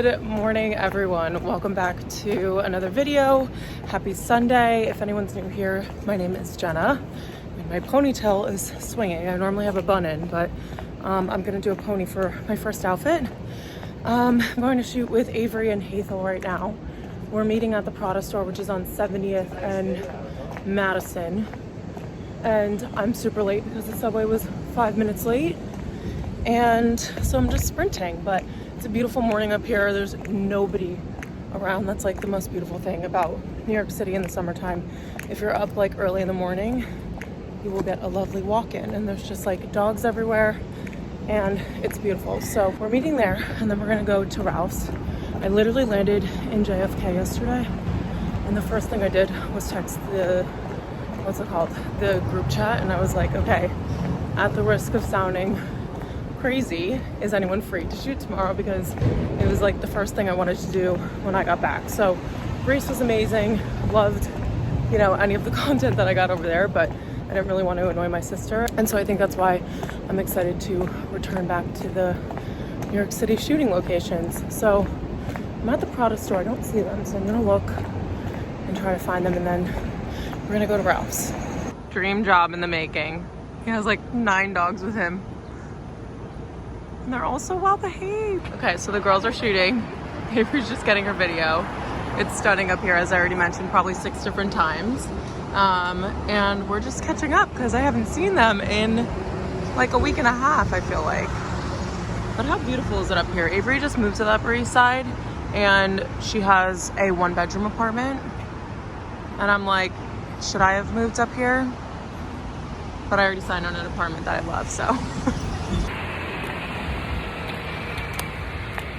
Good morning, everyone. Welcome back to another video. Happy Sunday. If anyone's new here, my name is Jenna. And my ponytail is swinging. I normally have a bun in, but I'm gonna do a pony for my first outfit. I'm going to shoot with Avery and Hathel right now. We're meeting at the Prada store, which is on 70th and Madison. And I'm super late because the subway was 5 minutes late. And so I'm just sprinting, but it's a beautiful morning up here. There's nobody around. That's like the most beautiful thing about New York City in the summertime. If you're up like early in the morning, you will get a lovely walk in, and there's just like dogs everywhere and it's beautiful. So we're meeting there and then we're gonna go to Ralph's. I literally landed in JFK yesterday and the first thing I did was text the group chat, and I was like, okay, at the risk of sounding crazy, is anyone free to shoot tomorrow? Because it was like the first thing I wanted to do when I got back. So Greece was amazing. Loved, any of the content that I got over there, but I didn't really want to annoy my sister. And so I think that's why I'm excited to return back to the New York City shooting locations. So I'm at the Prada store. I don't see them, so I'm gonna look and try to find them, and then we're gonna go to Ralph's. Dream job in the making. He has like 9 dogs with him. And they're all so well behaved. Okay, so the girls are shooting. Avery's just getting her video. It's stunning up here, as I already mentioned, probably 6 different times. And we're just catching up because I haven't seen them in like a week and a half, I feel like. But how beautiful is it up here? Avery just moved to the Upper East Side and she has a 1-bedroom apartment. And I'm like, should I have moved up here? But I already signed on an apartment that I love, so.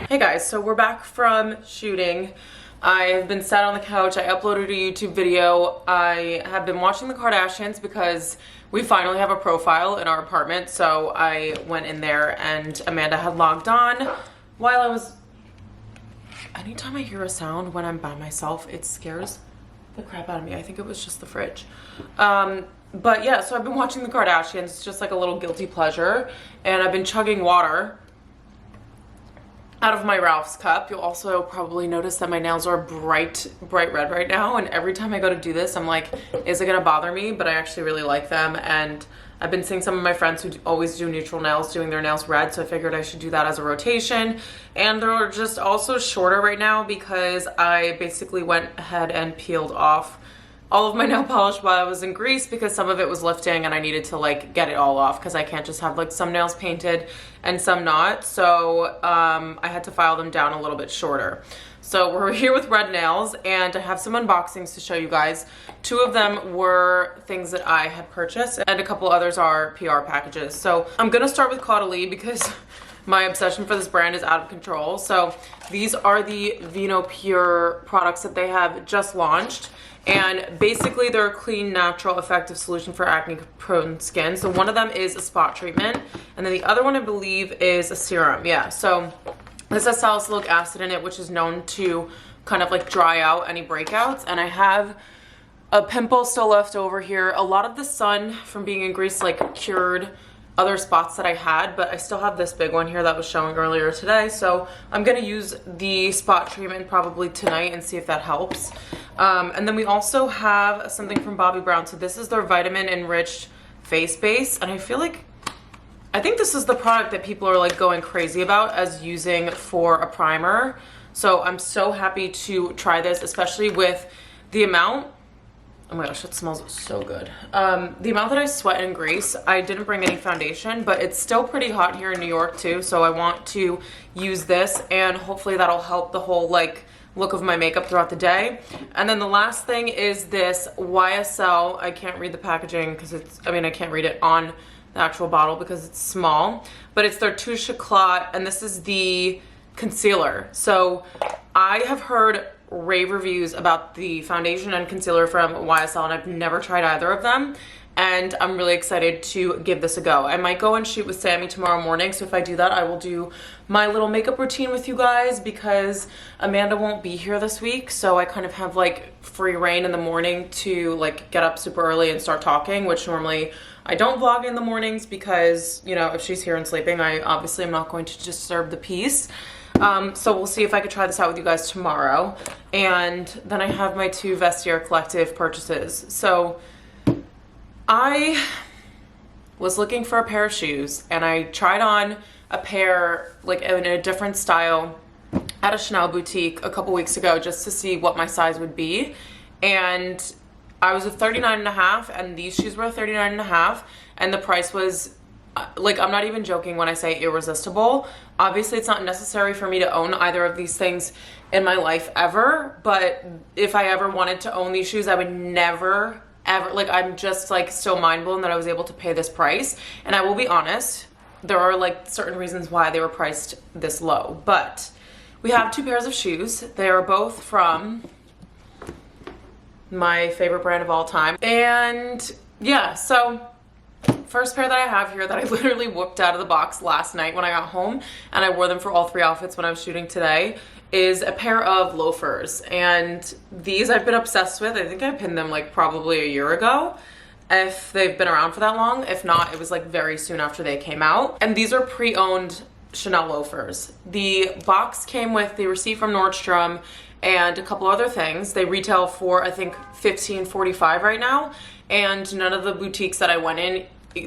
Hey guys, so we're back from shooting. I've been sat on the couch. I uploaded a YouTube video. I have been watching the Kardashians because we finally have a profile in our apartment. So I went in there and Amanda had logged on while I was... Anytime I hear a sound when I'm by myself, it scares the crap out of me. I think it was just the fridge. But yeah, so I've been watching the Kardashians. It's just like a little guilty pleasure. And I've been chugging water out of my Ralph's cup. You'll also probably notice that my nails are bright red right now, and every time I go to do this I'm like, is it gonna bother me? But I actually really like them, and I've been seeing some of my friends who always do neutral nails doing their nails red, so I figured I should do that as a rotation. And they're just also shorter right now because I basically went ahead and peeled off all of my nail polish while I was in Greece because some of it was lifting and I needed to like get it all off because I can't just have like some nails painted and some not. So I had to file them down a little bit shorter. So we're here with red nails and I have some unboxings to show you guys. 2 of them were things that I had purchased and a couple others are PR packages. So I'm gonna start with Caudalie because my obsession for this brand is out of control. So these are the Vino Pure products that they have just launched. And basically they're a clean, natural, effective solution for acne-prone skin. So one of them is a spot treatment, and then the other one I believe is a serum. Yeah, so this has salicylic acid in it, which is known to kind of like dry out any breakouts. And I have a pimple still left over here. A lot of the sun from being in Greece like cured other spots that I had, but I still have this big one here that was showing earlier today. So I'm gonna use the spot treatment probably tonight and see if that helps. And then we also have something from Bobbi Brown. So this is their vitamin enriched face base, and I think this is the product that people are like going crazy about as using for a primer. So I'm so happy to try this, especially with the amount. Oh my gosh, it smells so good. The amount that I sweat in Greece, I didn't bring any foundation, but it's still pretty hot here in New York too. So I want to use this and hopefully that'll help the whole like look of my makeup throughout the day. And then the last thing is this YSL. I can't read the packaging because I can't read it on the actual bottle because it's small, but it's their Touche Éclat, and this is the concealer. So I have heard rave reviews about the foundation and concealer from YSL, and I've never tried either of them, and I'm really excited to give this a go. I might go and shoot with Sammy tomorrow morning, so if I do that, I will do my little makeup routine with you guys because Amanda won't be here this week, so I kind of have like free reign in the morning to like get up super early and start talking, which normally I don't vlog in the mornings because, if she's here and sleeping, I obviously am not going to disturb the peace. So we'll see if I could try this out with you guys tomorrow. And then I have my 2 Vestiaire Collective purchases. So I was looking for a pair of shoes, and I tried on a pair like in a different style at a Chanel boutique a couple weeks ago just to see what my size would be. And I was a 39.5, and these shoes were a 39.5, and the price was like, I'm not even joking when I say irresistible. Obviously, it's not necessary for me to own either of these things in my life ever, but if I ever wanted to own these shoes, I would never, ever, like, I'm just like still mind blown that I was able to pay this price. And I will be honest, there are like certain reasons why they were priced this low, but we have 2 pairs of shoes. They are both from my favorite brand of all time. And yeah, so first pair that I have here that I literally whipped out of the box last night when I got home, and I wore them for all 3 outfits when I was shooting today, is a pair of loafers. And these I've been obsessed with. I think I pinned them like probably a year ago, if they've been around for that long. If not, it was like very soon after they came out. And these are pre-owned Chanel loafers. The box came with the receipt from Nordstrom and a couple other things. They retail for I think $15.45 right now, and none of the boutiques that I went in,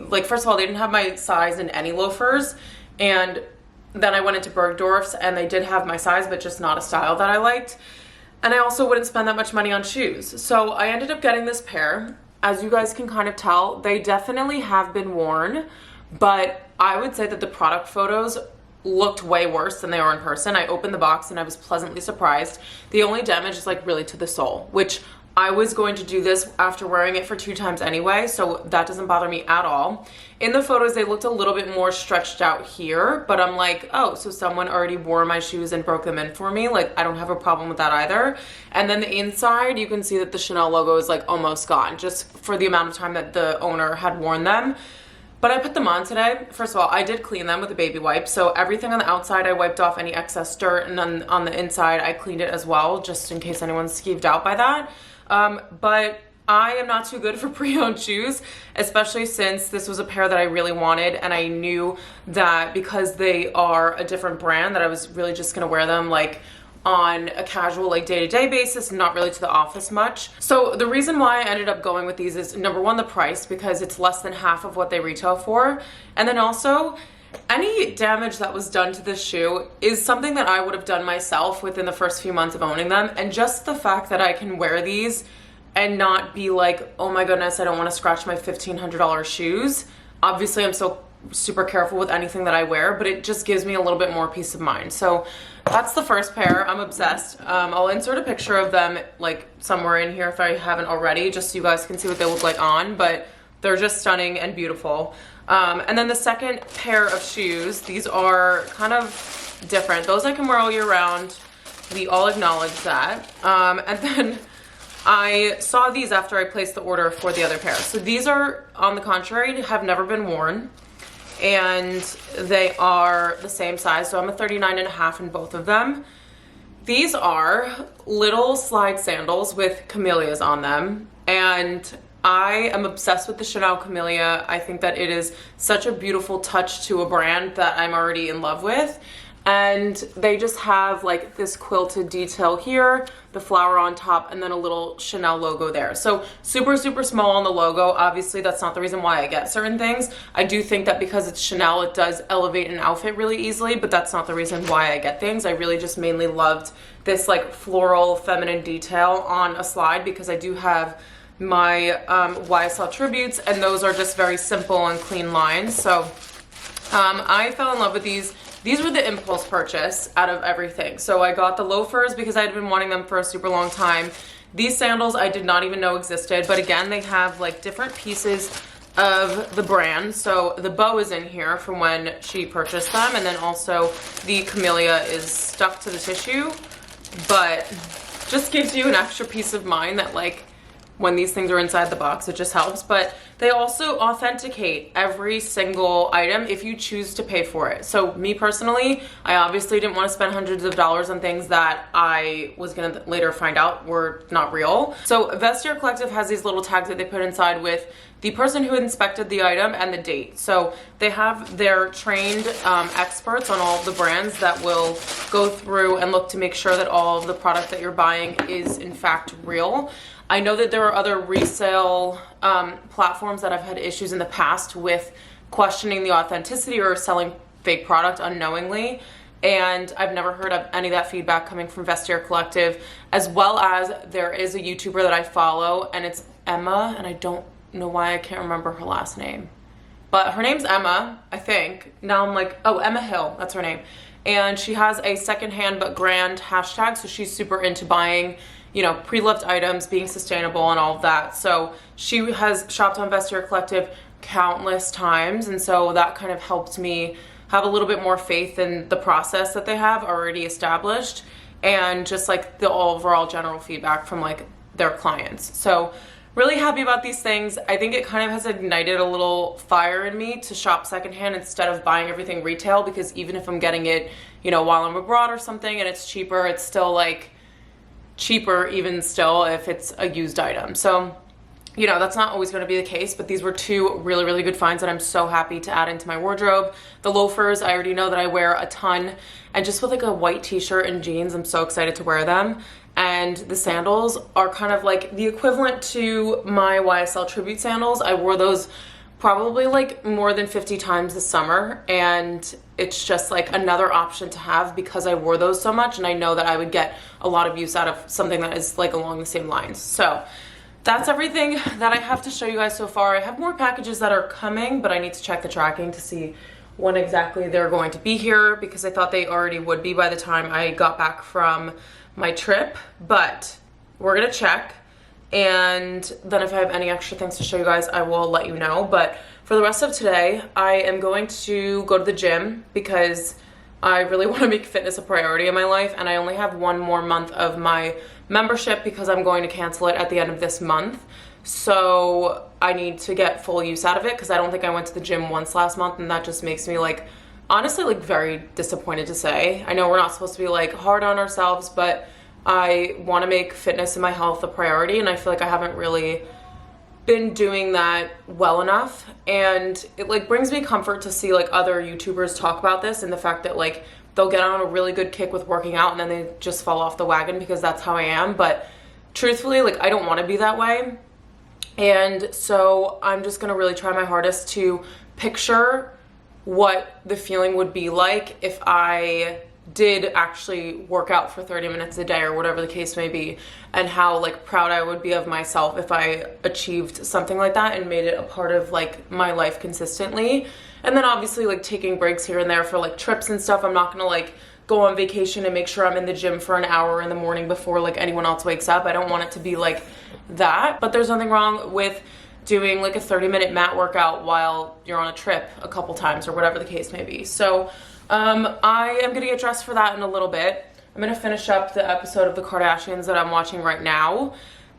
like, first of all, they didn't have my size in any loafers, and then I went into Bergdorf's and they did have my size, but just not a style that I liked. And I also wouldn't spend that much money on shoes, so I ended up getting this pair. As you guys can kind of tell, they definitely have been worn, but I would say that the product photos looked way worse than they are in person. I opened the box and I was pleasantly surprised. The only damage is like really to the sole, which I was going to do this after wearing it for 2 times anyway, so that doesn't bother me at all. In the photos, they looked a little bit more stretched out here, but I'm like, oh, so someone already wore my shoes and broke them in for me. Like, I don't have a problem with that either. And then the inside, you can see that the Chanel logo is like almost gone, just for the amount of time that the owner had worn them. But I put them on today. First of all, I did clean them with a baby wipe. So everything on the outside, I wiped off any excess dirt. And then on the inside, I cleaned it as well, just in case anyone's skeeved out by that. But I am not too good for pre-owned shoes, especially since this was a pair that I really wanted. And I knew that because they are a different brand, that I was really just going to wear them like on a casual, like, day-to-day basis, not really to the office much. So the reason why I ended up going with these is, number one, the price, because it's less than half of what they retail for. And then also, any damage that was done to this shoe is something that I would have done myself within the first few months of owning them. And just the fact that I can wear these and not be like, oh my goodness, I don't want to scratch my $1,500 shoes. Obviously, I'm so super careful with anything that I wear, but it just gives me a little bit more peace of mind. So that's the first pair. I'm obsessed. I'll insert a picture of them like somewhere in here if I haven't already, just so you guys can see what they look like on, but they're just stunning and beautiful. And then the second pair of shoes, these are kind of different. Those I can wear all year round. We all acknowledge that. And then I saw these after I placed the order for the other pair. So these are, on the contrary, have never been worn. And they are the same size, so I'm a 39.5 in both of them. These are little slide sandals with camellias on them, and I am obsessed with the Chanel camellia. I think that it is such a beautiful touch to a brand that I'm already in love with. And they just have like this quilted detail here, the flower on top, and then a little Chanel logo there. So super, super small on the logo. Obviously, that's not the reason why I get certain things. I do think that because it's Chanel, it does elevate an outfit really easily, but that's not the reason why I get things. I really just mainly loved this like floral feminine detail on a slide, because I do have my YSL tributes, and those are just very simple and clean lines. So I fell in love with these. These were the impulse purchase out of everything. So I got the loafers because I had been wanting them for a super long time. These sandals I did not even know existed, but again, they have like different pieces of the brand. So the bow is in here from when she purchased them, and then also the camellia is stuck to the tissue, but just gives you an extra peace of mind that like when these things are inside the box, it just helps. But They also authenticate every single item if you choose to pay for it. So me personally, I obviously didn't want to spend hundreds of dollars on things that I was gonna later find out were not real. So Vestiaire Collective has these little tags that they put inside with the person who inspected the item and the date. So they have their trained experts on all of the brands that will go through and look to make sure that all of the product that you're buying is in fact real. I know that there are other resale platforms that I've had issues in the past with questioning the authenticity or selling fake product unknowingly. And I've never heard of any of that feedback coming from Vestiaire Collective, as well as there is a YouTuber that I follow, and it's Emma, and I don't know why I can't remember her last name, but her name's Emma, I think. Now I'm like, oh, Emma Hill, that's her name. And she has a secondhand but grand hashtag, so she's super into buying, you know, pre-loved items, being sustainable and all of that. So she has shopped on Vestiaire Collective countless times, and so that kind of helped me have a little bit more faith in the process that they have already established, and just like the overall general feedback from like their clients. So really happy about these things. I think it kind of has ignited a little fire in me to shop secondhand instead of buying everything retail, because even if I'm getting it, you know, while I'm abroad or something and it's cheaper, it's still like cheaper even still if it's a used item. So, you know, that's not always going to be the case, but these were two really, really good finds that I'm so happy to add into my wardrobe. The loafers, I already know that I wear a ton, and just with like a white t-shirt and jeans, I'm so excited to wear them. And the sandals are kind of like the equivalent to my YSL tribute sandals. I wore those probably like more than 50 times this summer, and it's just like another option to have because I wore those so much, and I know that I would get a lot of use out of something that is like along the same lines. So that's everything that I have to show you guys so far. I have more packages that are coming, but I need to check the tracking to see when exactly they're going to be here, because I thought they already would be by the time I got back from my trip, but we're gonna check, and then if I have any extra things to show you guys, I will let you know. But for the rest of today, I am going to go to the gym because I really want to make fitness a priority in my life, and I only have one more month of my membership because I'm going to cancel it at the end of this month. So I need to get full use out of it, because I don't think I went to the gym once last month, and that just makes me like honestly like very disappointed to say. I know we're not supposed to be like hard on ourselves, but I want to make fitness and my health a priority, and I feel like I haven't really been doing that well enough. And it like brings me comfort to see like other YouTubers talk about this, and the fact that like they'll get on a really good kick with working out and then they just fall off the wagon, because that's how I am. But truthfully, like I don't want to be that way, and so I'm just gonna really try my hardest to picture what the feeling would be like if I did actually work out for 30 minutes a day or whatever the case may be, and how like proud I would be of myself if I achieved something like that and made it a part of like my life consistently. And then obviously like taking breaks here and there for like trips and stuff. I'm not gonna like go on vacation and make sure I'm in the gym for an hour in the morning before like anyone else wakes up. I don't want it to be like that, but there's nothing wrong with doing like a 30-minute mat workout while you're on a trip a couple times or whatever the case may be. So I am gonna get dressed for that in a little bit. I'm gonna finish up the episode of the Kardashians that I'm watching right now,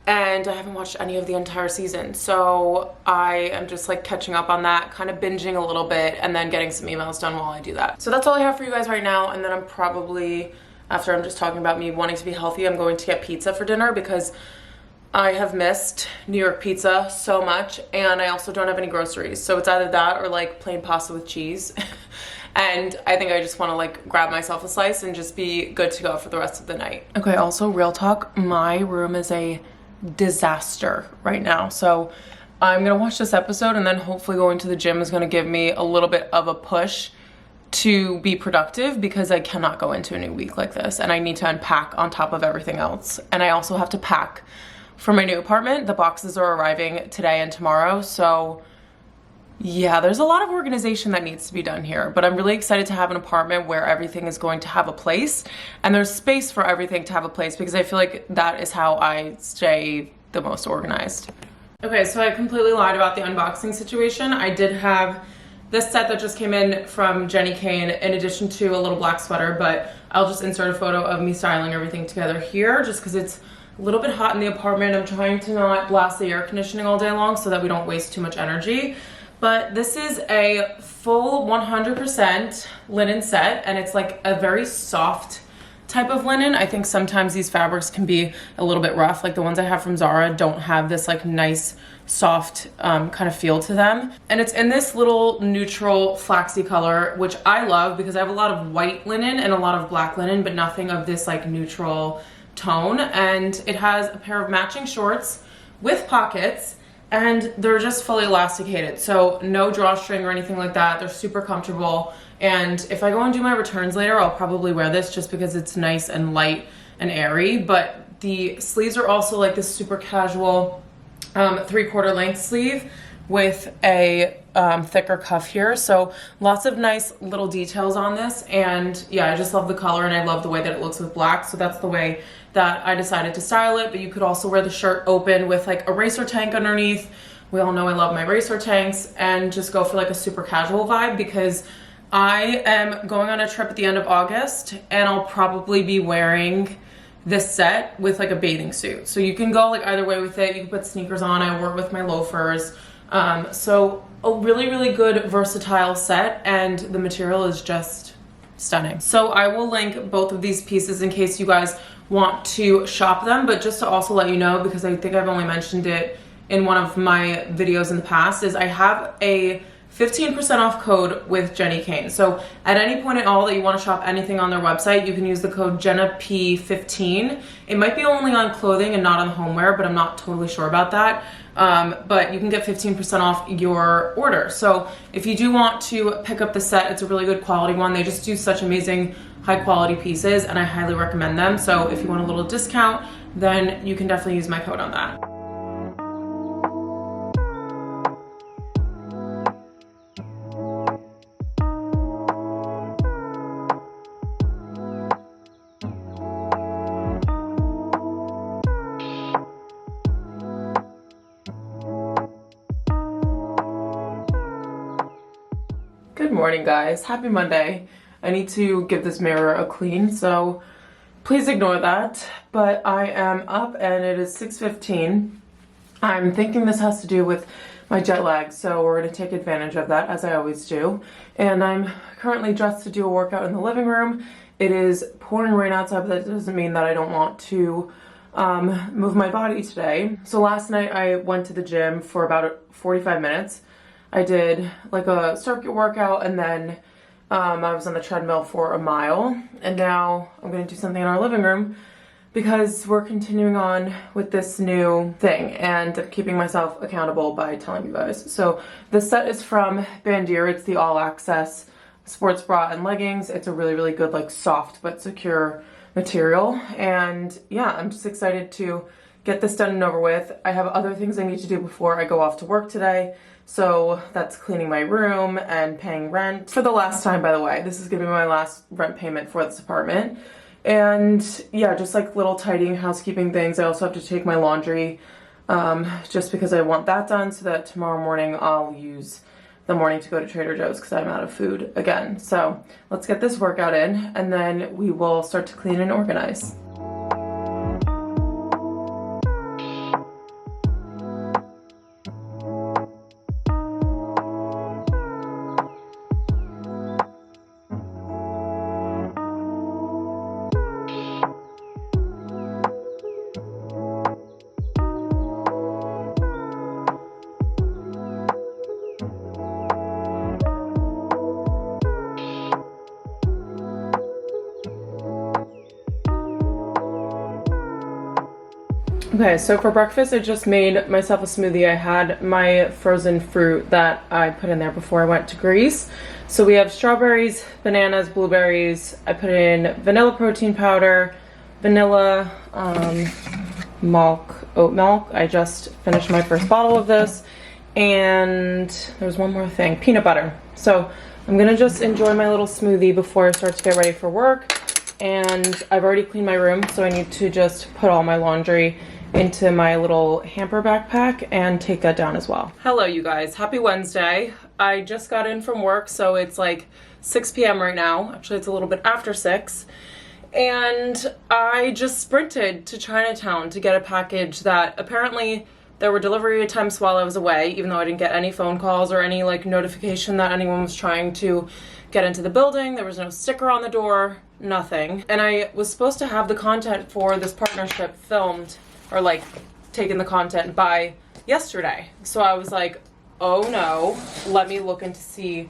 and I haven't watched any of the entire season, so I am just like catching up on that, kind of binging a little bit, and then getting some emails done while I do that. So that's all I have for you guys right now, and then I'm probably, after I'm just talking about me wanting to be healthy, I'm going to get pizza for dinner because I have missed New York pizza so much, and I also don't have any groceries. So it's either that or like plain pasta with cheese. And I think I just want to like grab myself a slice and just be good to go for the rest of the night. Okay, also real talk, my room is a disaster right now. So I'm gonna watch this episode, and then hopefully going to the gym is gonna give me a little bit of a push to be productive, because I cannot go into a new week like this, and I need to unpack on top of everything else. And I also have to pack for my new apartment. The boxes are arriving today and tomorrow, so yeah, there's a lot of organization that needs to be done here, but I'm really excited to have an apartment where everything is going to have a place, and there's space for everything to have a place, because I feel like that is how I stay the most organized. Okay, so I completely lied about the unboxing situation. I did have this set that just came in from Jenny Kane in addition to a little black sweater, but I'll just insert a photo of me styling everything together here just because it's a little bit hot in the apartment. I'm trying to not blast the air conditioning all day long so that we don't waste too much energy. But this is a full 100% linen set, and it's like a very soft type of linen. I think sometimes these fabrics can be a little bit rough. Like the ones I have from Zara don't have this like nice soft kind of feel to them. And it's in this little neutral flaxy color, which I love because I have a lot of white linen and a lot of black linen, but nothing of this like neutral tone. And it has a pair of matching shorts with pockets, and they're just fully elasticated. So no drawstring or anything like that. They're super comfortable. And if I go and do my returns later, I'll probably wear this just because it's nice and light and airy. But the sleeves are also like this super casual 3/4 length sleeve with a thicker cuff here. So lots of nice little details on this. And yeah, I just love the color and I love the way that it looks with black. So that's the way that I decided to style it. But you could also wear the shirt open with like a racer tank underneath. We all know I love my racer tanks, and just go for like a super casual vibe, because I am going on a trip at the end of August and I'll probably be wearing this set with like a bathing suit. So you can go like either way with it. You can put sneakers on. I wore it with my loafers. So a really, really good versatile set, and the material is just stunning. So I will link both of these pieces in case you guys want to shop them, but just to also let you know, because I think I've only mentioned it in one of my videos in the past, is I have a 15% off code with Jenny Kane. So at any point at all that you want to shop anything on their website, you can use the code JennaP15. It might be only on clothing and not on homeware, but I'm not totally sure about that. But you can get 15% off your order. So if you do want to pick up the set, it's a really good quality one. They just do such amazing high quality pieces, and I highly recommend them. So if you want a little discount, then you can definitely use my code on that. Good morning, guys. Happy Monday. I need to give this mirror a clean, so please ignore that. But I am up and it is 6:15. I'm thinking this has to do with my jet lag, so we're going to take advantage of that, as I always do. And I'm currently dressed to do a workout in the living room. It is pouring rain outside, but that doesn't mean that I don't want to move my body today. So last night I went to the gym for about 45 minutes. I did like a circuit workout, and then I was on the treadmill for a mile, and now I'm going to do something in our living room because we're continuing on with this new thing, and I'm keeping myself accountable by telling you guys. So this set is from Bandier. It's the all access sports bra and leggings. It's a really, really good, like soft but secure material. And yeah, I'm just excited to get this done and over with. I have other things I need to do before I go off to work today. So that's cleaning my room and paying rent for the last time, by the way. This is gonna be my last rent payment for this apartment. And yeah, just like little tidying, housekeeping things. I also have to take my laundry just because I want that done so that tomorrow morning I'll use the morning to go to Trader Joe's because I'm out of food again. So let's get this workout in, and then we will start to clean and organize. Okay, so for breakfast I just made myself a smoothie. I had my frozen fruit that I put in there before I went to Greece. So we have strawberries, bananas, blueberries. I put in vanilla protein powder, vanilla, milk, oat milk. I just finished my first bottle of this. And there's one more thing, peanut butter. So I'm gonna just enjoy my little smoothie before I start to get ready for work. And I've already cleaned my room, so I need to just put all my laundry into my little hamper backpack and take that down as well. Hello you guys, happy Wednesday. I just got in from work, so it's like 6 p.m. right now. Actually, it's a little bit after 6. And I just sprinted to Chinatown to get a package that apparently there were delivery attempts while I was away, even though I didn't get any phone calls or any like notification that anyone was trying to get into the building. There was no sticker on the door, nothing. And I was supposed to have the content for this partnership filmed, or like taken the content by yesterday. So I was like, oh no, let me look into see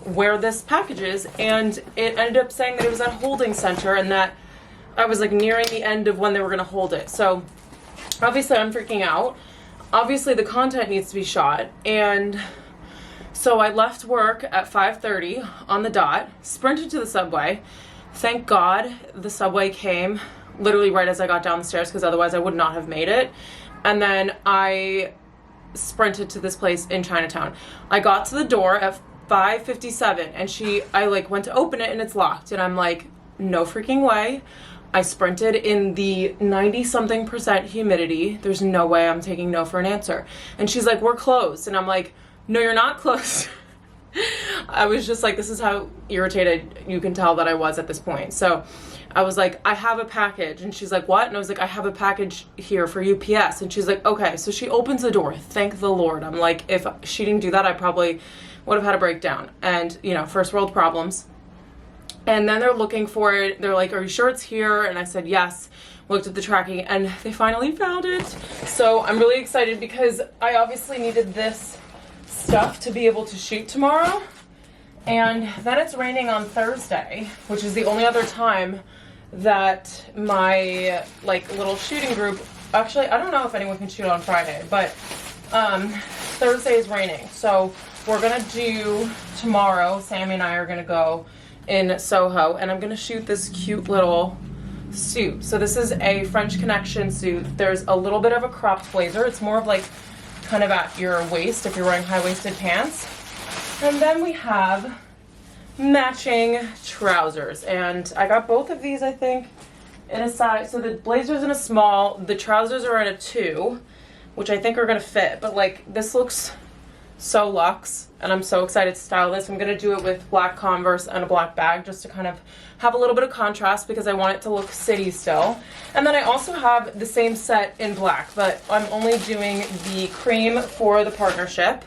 where this package is. And it ended up saying that it was at a holding center and that I was like nearing the end of when they were gonna hold it. So obviously I'm freaking out. Obviously the content needs to be shot, and so I left work at 5:30 on the dot, sprinted to the subway. Thank God the subway came literally right as I got down the stairs, because otherwise I would not have made it. And then I sprinted to this place in Chinatown. I got to the door at 5:57 and I like went to open it and it's locked, and I'm like, no freaking way. I sprinted in the 90-something% humidity. There's no way I'm taking no for an answer. And she's like, we're closed. And I'm like, no, you're not closed. I was just like, this is how irritated you can tell that I was at this point. So I was like, I have a package. And she's like, what? And I was like, I have a package here for UPS. And she's like, okay. So she opens the door. Thank the Lord. I'm like, if she didn't do that, I probably would have had a breakdown. And, you know, first world problems. And then they're looking for it. They're like, are you sure it's here? And I said, yes. Looked at the tracking and they finally found it. So I'm really excited because I obviously needed this stuff to be able to shoot tomorrow. And then it's raining on Thursday, which is the only other time that my like little shooting group, actually, I don't know if anyone can shoot on Friday, but Thursday is raining. So we're gonna do tomorrow, Sammy and I are gonna go in Soho, and I'm gonna shoot this cute little suit. So this is a French Connection suit. There's a little bit of a cropped blazer. It's more of like kind of at your waist if you're wearing high-waisted pants. And then we have matching trousers. And I got both of these, I think, in a size. So the blazer's in a small, the trousers are in a 2, which I think are gonna fit. But like, this looks so luxe, and I'm so excited to style this. I'm gonna do it with black Converse and a black bag just to kind of have a little bit of contrast because I want it to look city still. And then I also have the same set in black, but I'm only doing the cream for the partnership.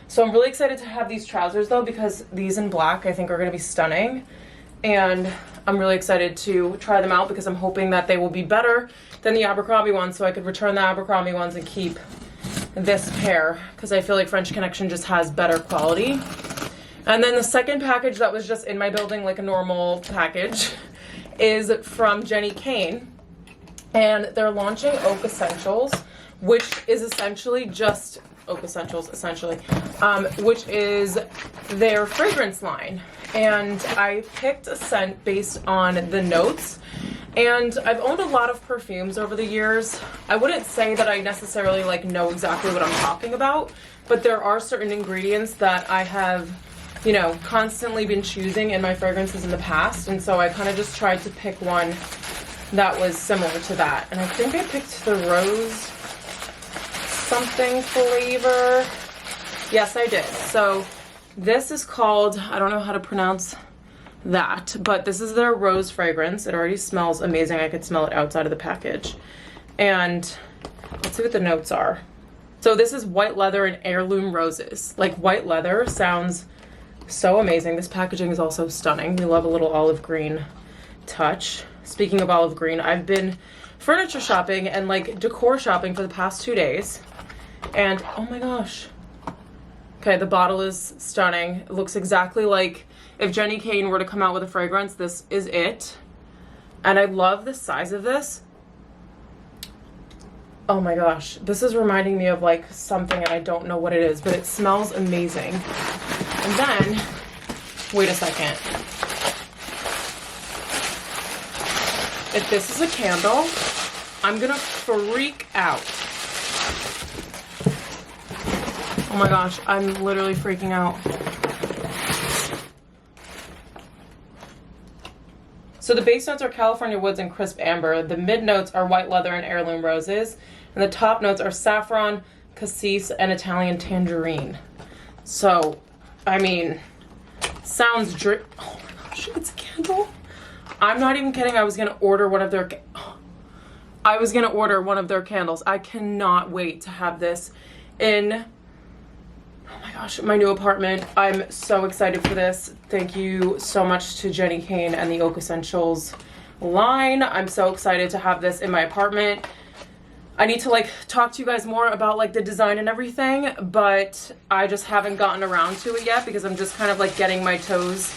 So I'm really excited to have these trousers though, because these in black I think are gonna be stunning. And I'm really excited to try them out because I'm hoping that they will be better than the Abercrombie ones, so I could return the Abercrombie ones and keep this pair because I feel like French Connection just has better quality. And then the second package that was just in my building like a normal package is from Jenny Kane, and they're launching Oak Essentials, which is essentially just Oak Essentials essentially, which is their fragrance line. And I picked a scent based on the notes. And I've owned a lot of perfumes over the years. I wouldn't say that I necessarily like know exactly what I'm talking about, but there are certain ingredients that I have, you know, constantly been choosing in my fragrances in the past. And so I kind of just tried to pick one that was similar to that. And I think I picked the rose something flavor. Yes, I did. So this is called, I don't know how to pronounce that, but this is their rose fragrance. It already smells amazing. I could smell it outside of the package. And let's see what the notes are. So this is white leather and heirloom roses. Like, white leather sounds so amazing. This packaging is also stunning. We love a little olive green touch. Speaking of olive green, I've been furniture shopping and like decor shopping for the past 2 days. And oh my gosh. Okay, the bottle is stunning. It looks exactly like if Jenny Kane were to come out with a fragrance, this is it. And I love the size of this. Oh my gosh, this is reminding me of like something and I don't know what it is, but it smells amazing. And then, wait a second. If this is a candle, I'm gonna freak out. Oh my gosh, I'm literally freaking out. So the base notes are California woods and crisp amber. The mid notes are white leather and heirloom roses. And the top notes are saffron, cassis, and Italian tangerine. So, I mean, sounds oh my gosh, it's a candle. I'm not even kidding. I was gonna order one of their candles. I cannot wait to have this in, oh my gosh, my new apartment. I'm so excited for this. Thank you so much to Jenny Kane and the Oak Essentials line. I'm so excited to have this in my apartment. I need to like talk to you guys more about like the design and everything, but I just haven't gotten around to it yet because I'm just kind of like getting my toes.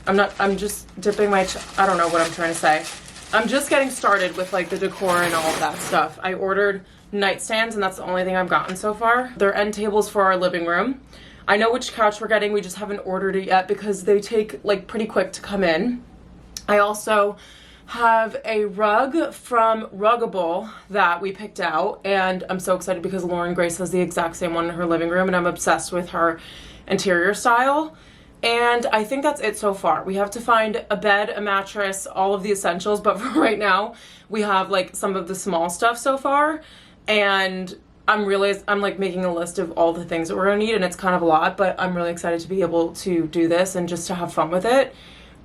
I'm just dipping my, I don't know what I'm trying to say. I'm just getting started with like the decor and all of that stuff. I ordered nightstands and that's the only thing I've gotten so far. They're end tables for our living room. I know which couch we're getting, we just haven't ordered it yet because they take like pretty quick to come in. I also have a rug from Ruggable that we picked out, and I'm so excited because Lauren Grace has the exact same one in her living room and I'm obsessed with her interior style. And I think that's it so far. We have to find a bed, a mattress, all of the essentials, but for right now we have like some of the small stuff so far, and I'm like making a list of all the things that we're gonna need, and it's kind of a lot, but I'm really excited to be able to do this and just to have fun with it.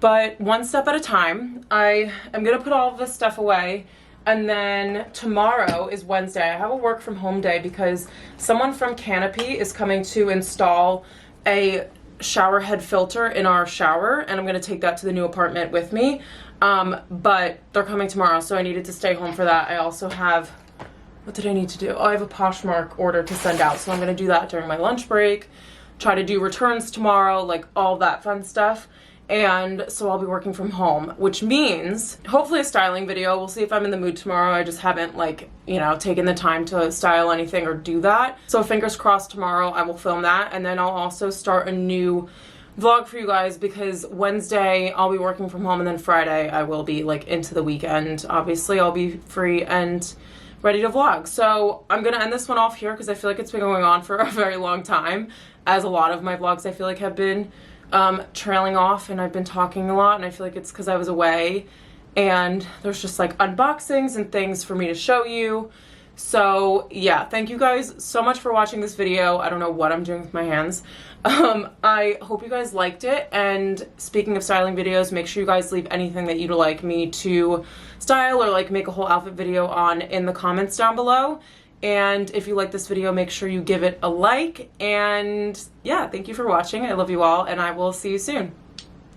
But one step at a time. I am gonna put all of this stuff away, and then tomorrow is Wednesday. I have a work from home day because someone from Canopy is coming to install a shower head filter in our shower, and I'm gonna take that to the new apartment with me. But they're coming tomorrow, so I needed to stay home for that. I also have, what did I need to do? Oh, I have a Poshmark order to send out, so I'm gonna do that during my lunch break. Try to do returns tomorrow, like all that fun stuff. And so I'll be working from home, which means hopefully a styling video. We'll see if I'm in the mood tomorrow. I just haven't like, you know, taken the time to style anything or do that. So fingers crossed tomorrow I will film that. And then I'll also start a new vlog for you guys because Wednesday I'll be working from home, and then Friday I will be like into the weekend. Obviously I'll be free and ready to vlog. So I'm gonna end this one off here because I feel like it's been going on for a very long time, as a lot of my vlogs I feel like have been trailing off, and I've been talking a lot, and I feel like it's because I was away and there's just like unboxings and things for me to show you. So yeah, thank you guys so much for watching this video. I don't know what I'm doing with my hands. I hope you guys liked it, and speaking of styling videos, make sure you guys leave anything that you'd like me to style or like make a whole outfit video on in the comments down below. And if you like this video, make sure you give it a like. And yeah, thank you for watching. I love you all, and I will see you soon.